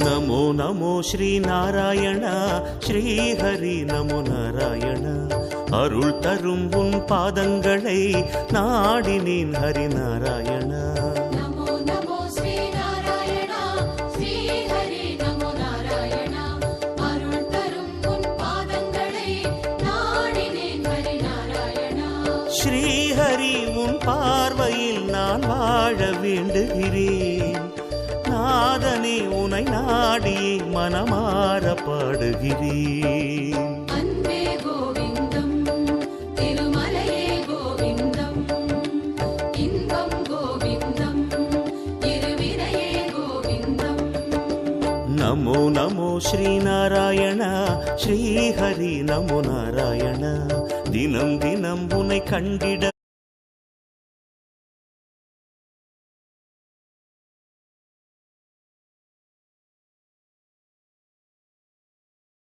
நமோ நமோ ஸ்ரீ நாராயண ஸ்ரீ ஹரி நமோ நாராயண. அருள் தரும் உன் பாதங்களை நாடினேன் ஹரி நாராயண. நமோ நமோ ஸ்ரீ நாராயண ஸ்ரீ ஹரி நமோ நாராயண. அருள் தரும் உன் பாதங்களை நாடினேன் ஹரி நாராயண. ஸ்ரீ ஹரி உன் பார்வையில் நான் வாழ வேண்டுகிறேன். நாதனே உனை நாடி மனமாற பாடுகிறேன். அன்பே கோவிந்தம் திருமலையே கோவிந்தம். இன்பம் கோவிந்தம் இருவினையே கோவிந்தம். நமோ நமோ ஸ்ரீ நாராயண ஸ்ரீ ஹரி நமோ நாராயண. தினம் தினம் உன்னை கண்டிட